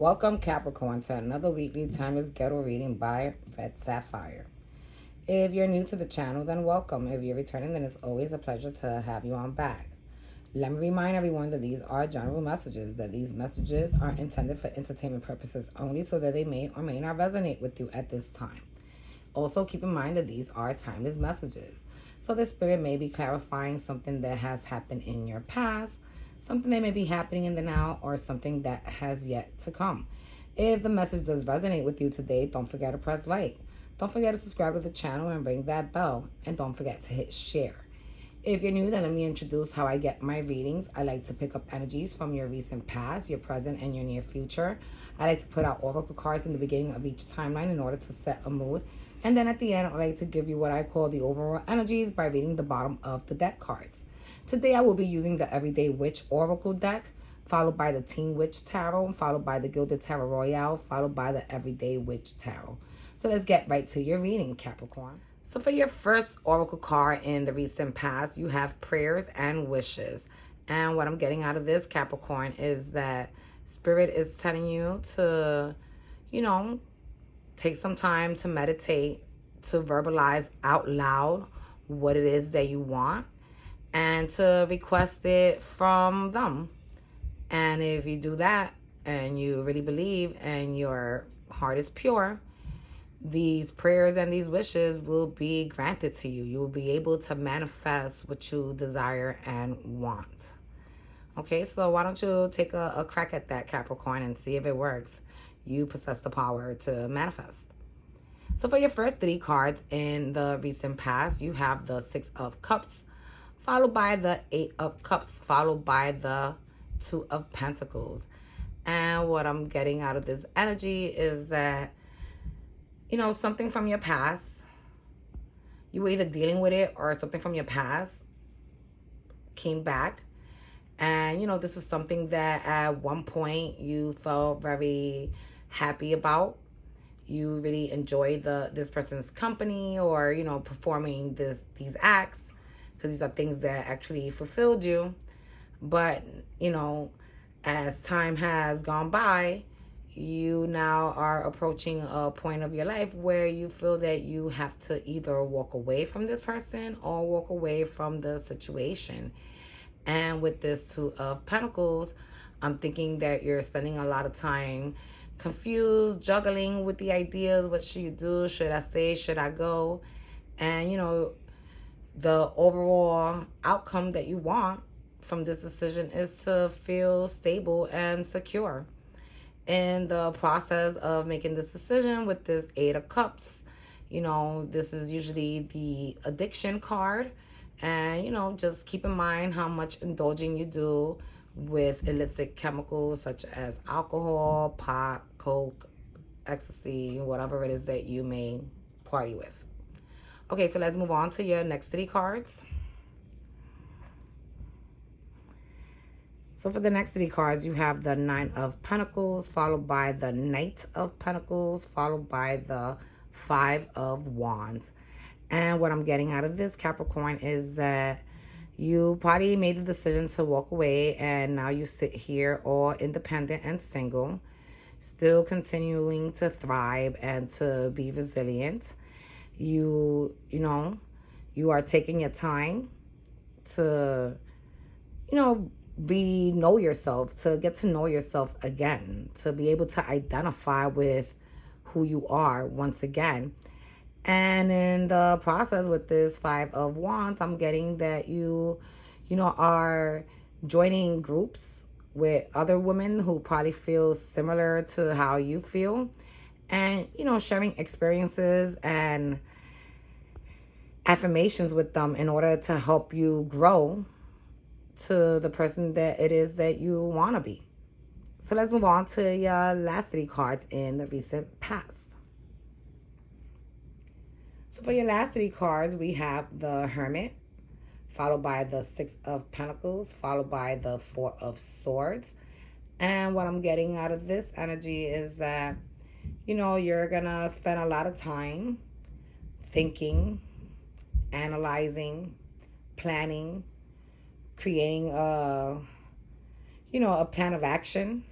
Welcome, Capricorn, to another weekly Timeless Ghetto reading by Red Sapphire. If you're new to the channel, then welcome. If you're returning, then it's always a pleasure to have you on back. Let me remind everyone that these are general messages, that these messages are intended for entertainment purposes only, so that they may or may not resonate with you at this time. Also, keep in mind that these are timeless messages. So the spirit may be clarifying something that has happened in your past, something that may be happening in the now, or something that has yet to come. If the message does resonate with you today, don't forget to press like. Don't forget to subscribe to the channel and ring that bell. And don't forget to hit share. If you're new, then let me introduce how I get my readings. I like to pick up energies from your recent past, your present, and your near future. I like to put out oracle cards in the beginning of each timeline in order to set a mood. And then at the end, I like to give you what I call the overall energies by reading the bottom of the deck cards. Today, I will be using the Everyday Witch Oracle deck, followed by the Teen Witch Tarot, followed by the Gilded Tarot Royale, followed by the Everyday Witch Tarot. So let's get right to your reading, Capricorn. So for your first oracle card in the recent past, you have prayers and wishes. And what I'm getting out of this, Capricorn, is that Spirit is telling you to, take some time to meditate, to verbalize out loud what it is that you want, and to request it from them. And if you do that, and you really believe, and your heart is pure, these prayers and these wishes will be granted to you. You will be able to manifest what you desire and want. Okay, so why don't you take a crack at that, Capricorn, and see if it works. You possess the power to manifest. So for your first three cards in the recent past, you have the Six of Cups, followed by the Eight of Cups, followed by the Two of Pentacles. And what I'm getting out of this energy is that, something from your past, you were either dealing with it or something from your past came back. And, this was something that at one point you felt very happy about. You really enjoy this person's company, or, performing these acts, because these are things that actually fulfilled you. But, as time has gone by, you now are approaching a point of your life where you feel that you have to either walk away from this person or walk away from the situation. And with this Two of Pentacles, I'm thinking that you're spending a lot of time confused, juggling with the ideas. What should you do? Should I stay? Should I go? And, the overall outcome that you want from this decision is to feel stable and secure. In the process of making this decision with this Eight of Cups, this is usually the addiction card. And, just keep in mind how much indulging you do with illicit chemicals such as alcohol, pot, coke, ecstasy, whatever it is that you may party with. Okay, so let's move on to your next three cards. So for the next three cards, you have the Nine of Pentacles, followed by the Knight of Pentacles, followed by the Five of Wands. And what I'm getting out of this, Capricorn, is that you probably made the decision to walk away, and now you sit here all independent and single, still continuing to thrive and to be resilient. You are taking your time to, know yourself, to get to know yourself again, to be able to identify with who you are once again. And in the process with this Five of Wands, I'm getting that you are joining groups with other women who probably feel similar to how you feel, and, sharing experiences and affirmations with them in order to help you grow to the person that it is that you want to be. So let's move on to your last three cards in the recent past. So for your last three cards, we have the Hermit, followed by the Six of Pentacles, followed by the Four of Swords. And what I'm getting out of this energy is that, you're going to spend a lot of time thinking, analyzing, planning, creating a plan of action,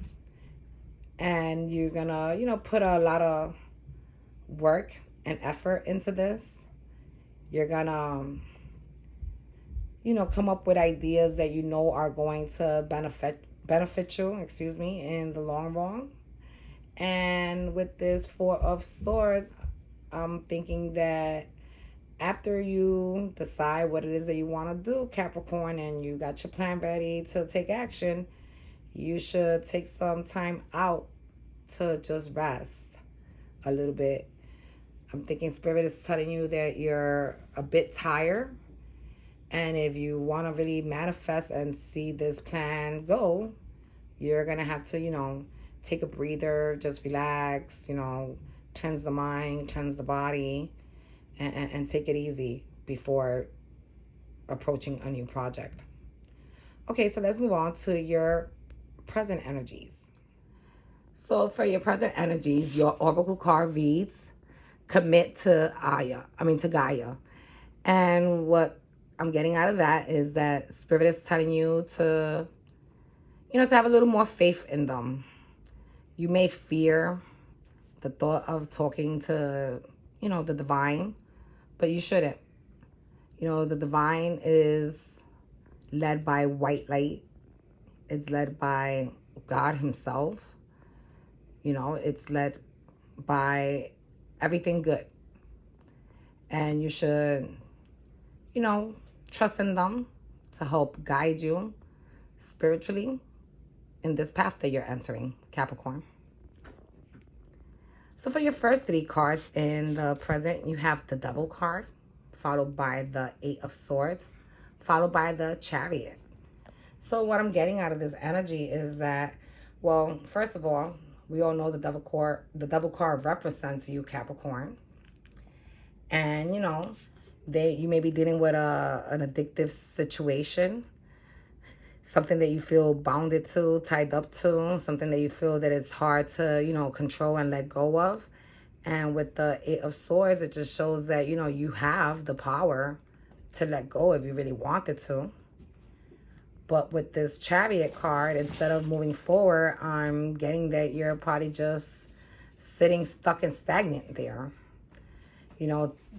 And you're gonna, put a lot of work and effort into this. You're gonna, come up with ideas that you know are going to benefit you, in the long run. And with this Four of Swords, I'm thinking that after you decide what it is that you want to do, Capricorn, and you got your plan ready to take action, you should take some time out to just rest a little bit. I'm thinking Spirit is telling you that you're a bit tired. And if you want to really manifest and see this plan go, you're going to have to, take a breather, just relax, cleanse the mind, cleanse the body, and take it easy before approaching a new project. Okay, so let's move on to your present energies. So for your present energies, your oracle card reads, commit to Gaia. And what I'm getting out of that is that Spirit is telling you to, to have a little more faith in them. You may fear the thought of talking to, the divine, but you shouldn't. The divine is led by white light. It's led by God himself. It's led by everything good. And you should, trust in them to help guide you spiritually in this path that you're entering, Capricorn. So for your first three cards in the present, you have the Devil card, followed by the Eight of Swords, followed by the Chariot. So what I'm getting out of this energy is that, well, first of all, we all know the Devil card represents you, Capricorn. And, you may be dealing with an addictive situation, something that you feel bounded to, tied up to, something that you feel that it's hard to, control and let go of. And with the Eight of Swords, it just shows that, you have the power to let go if you really wanted to. But with this Chariot card, instead of moving forward, I'm getting that you're probably just sitting stuck and stagnant there.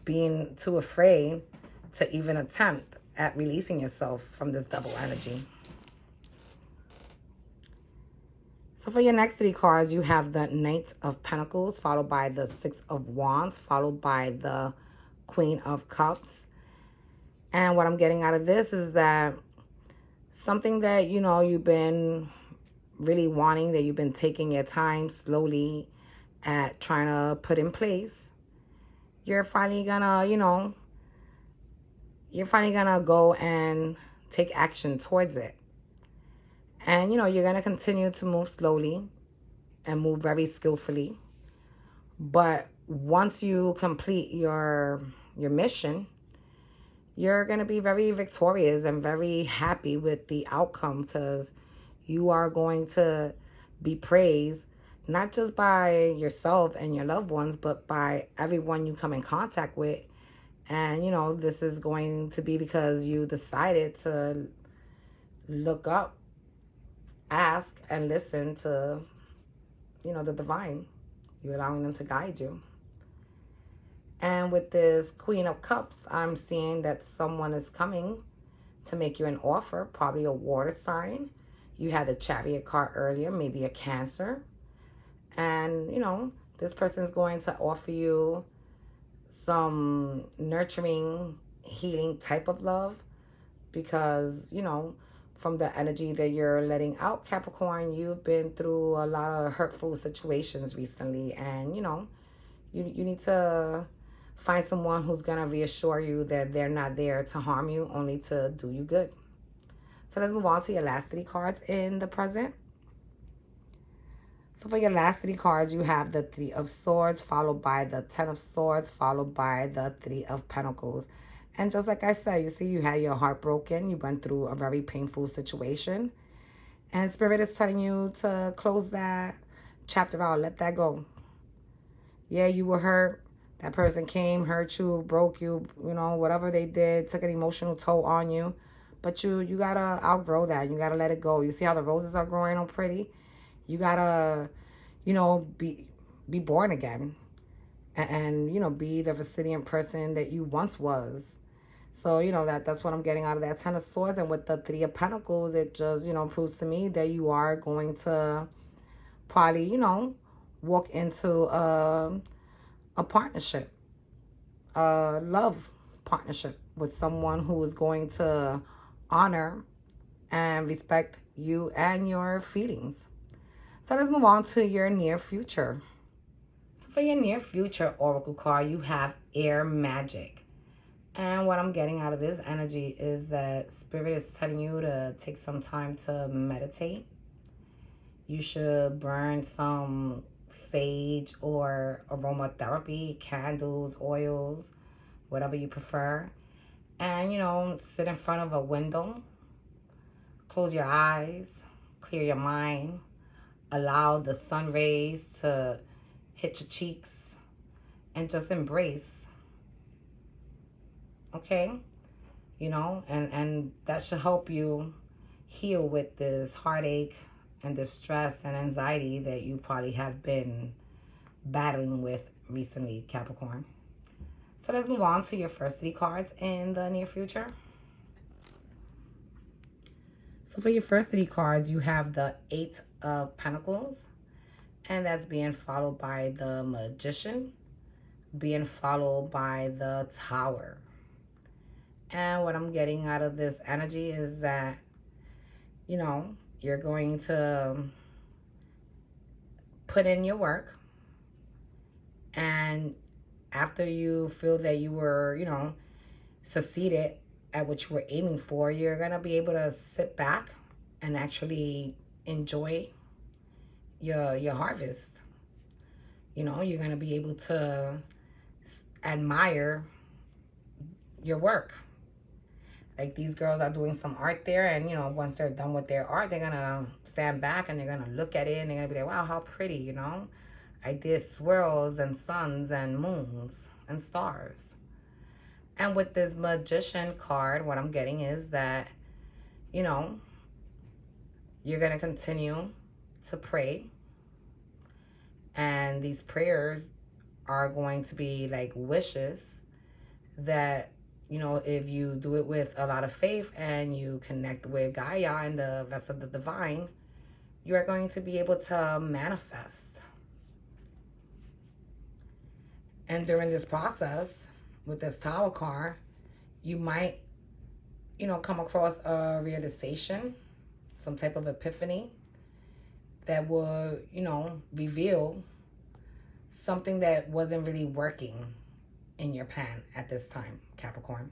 Being too afraid to even attempt at releasing yourself from this double energy. So for your next three cards, you have the Knight of Pentacles, followed by the Six of Wands, followed by the Queen of Cups. And what I'm getting out of this is that something that, you've been really wanting, that you've been taking your time slowly at trying to put in place, you're finally gonna, go and take action towards it. And, you're going to continue to move slowly and move very skillfully. But once you complete your mission, you're going to be very victorious and very happy with the outcome, because you are going to be praised not just by yourself and your loved ones, but by everyone you come in contact with. And, this is going to be because you decided to look up, ask, and listen to, the divine. You're allowing them to guide you. And with this Queen of Cups, I'm seeing that someone is coming to make you an offer, probably a water sign. You had the Chariot card earlier, maybe a Cancer. And, this person is going to offer you some nurturing, healing type of love, because, from the energy that you're letting out, Capricorn, you've been through a lot of hurtful situations recently. And, you need to find someone who's going to reassure you that they're not there to harm you, only to do you good. So let's move on to your last three cards in the present. So for your last three cards, you have the Three of Swords, followed by the Ten of Swords, followed by the Three of Pentacles. And just like I said, you see, you had your heart broken. You went through a very painful situation. And Spirit is telling you to close that chapter out. Let that go. Yeah, you were hurt. That person came, hurt you, broke you, whatever they did, took an emotional toll on you. But you got to outgrow that. You got to let it go. You see how the roses are growing all pretty? You got to, be born again, and be the resilient person that you once was. So that's what I'm getting out of that Ten of Swords. And with the Three of Pentacles, it just proves to me that you are going to probably walk into a partnership, a love partnership with someone who is going to honor and respect you and your feelings. So let's move on to your near future. So for your near future oracle card, you have air magic. And what I'm getting out of this energy is that Spirit is telling you to take some time to meditate. You should burn some sage or aromatherapy, candles, oils, whatever you prefer. And, sit in front of a window. Close your eyes. Clear your mind. Allow the sun rays to hit your cheeks. And just embrace. Okay? And that should help you heal with this heartache and the stress and anxiety that you probably have been battling with recently, Capricorn. So let's move on to your first 3 cards in the near future. So for your first 3 cards, you have the 8 of Pentacles, and that's being followed by the Magician, being followed by the Tower. And what I'm getting out of this energy is that, you're going to put in your work. And after you feel that you were, succeeded at what you were aiming for, you're going to be able to sit back and actually enjoy your harvest. You're going to be able to admire your work. Like, these girls are doing some art there, and once they're done with their art, they're gonna stand back and they're gonna look at it and they're gonna be like, wow, how pretty. I did swirls and suns and moons and stars. And with this Magician card, what I'm getting is that you're gonna continue to pray, and these prayers are going to be like wishes that, if you do it with a lot of faith and you connect with Gaia and the rest of the divine, you are going to be able to manifest. And during this process, with this Tower card, you might, come across a realization, some type of epiphany that will, reveal something that wasn't really working in your plan at this time, Capricorn.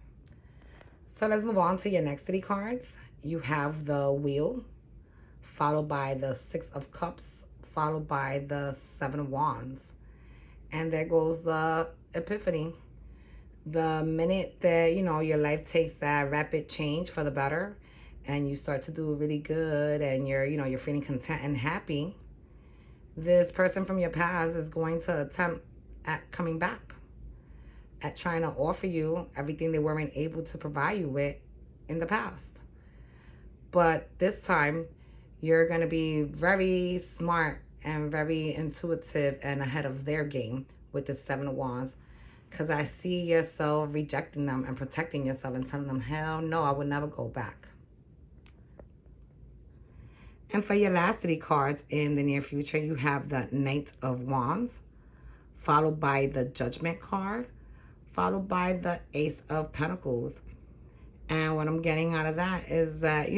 So let's move on to your next 3 cards. You have the Wheel, followed by the 6 of Cups, followed by the 7 of Wands. And there goes the epiphany. The minute that, your life takes that rapid change for the better, and you start to do really good, and you're feeling content and happy, this person from your past is going to attempt at coming back, at trying to offer you everything they weren't able to provide you with in the past. But this time, you're going to be very smart and very intuitive and ahead of their game with the 7 of Wands. Because I see yourself rejecting them and protecting yourself and telling them, hell no, I would never go back. And for your last 3 cards in the near future, you have the Knight of Wands, followed by the Judgment card, followed by the Ace of Pentacles. And what I'm getting out of that is that,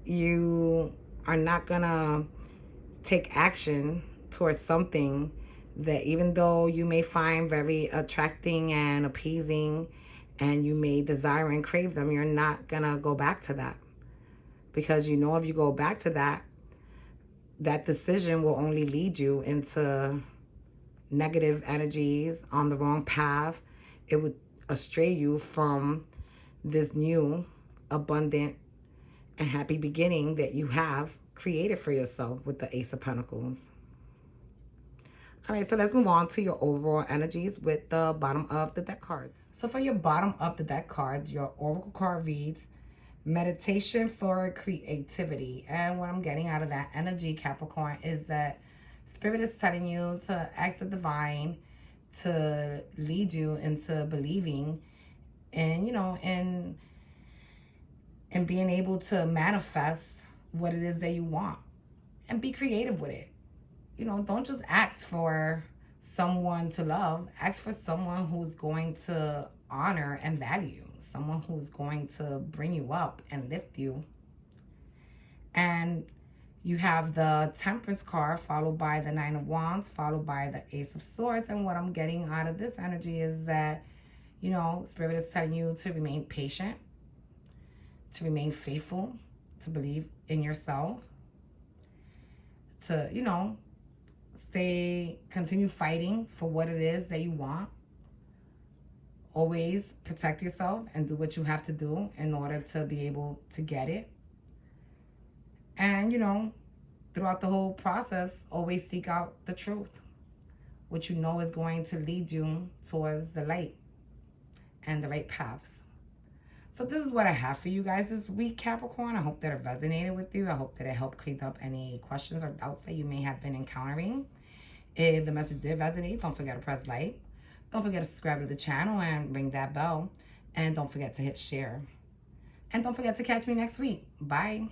you are not going to take action towards something that, even though you may find very attracting and appeasing, and you may desire and crave them, you're not going to go back to that. Because if you go back to that, that decision will only lead you into negative energies, on the wrong path. It would astray you from this new, abundant, and happy beginning that you have created for yourself with the Ace of Pentacles. All right, so let's move on to your overall energies with the bottom of the deck cards. So for your bottom of the deck cards, your oracle card reads, Meditation for creativity. And what I'm getting out of that energy, Capricorn, is that Spirit is telling you to ask the divine to lead you into believing and, and being able to manifest what it is that you want and be creative with it. Don't just ask for someone to love. Ask for someone who's going to honor and value, someone who's going to bring you up and lift you. And you have the Temperance card, followed by the Nine of Wands, followed by the Ace of Swords. And what I'm getting out of this energy is that, Spirit is telling you to remain patient, to remain faithful, to believe in yourself, to, continue fighting for what it is that you want. Always protect yourself and do what you have to do in order to be able to get it. And, throughout the whole process, always seek out the truth, which is going to lead you towards the light and the right paths. So this is what I have for you guys this week, Capricorn. I hope that it resonated with you. I hope that it helped clean up any questions or doubts that you may have been encountering. If the message did resonate, don't forget to press like. Don't forget to subscribe to the channel and ring that bell. And don't forget to hit share. And don't forget to catch me next week. Bye.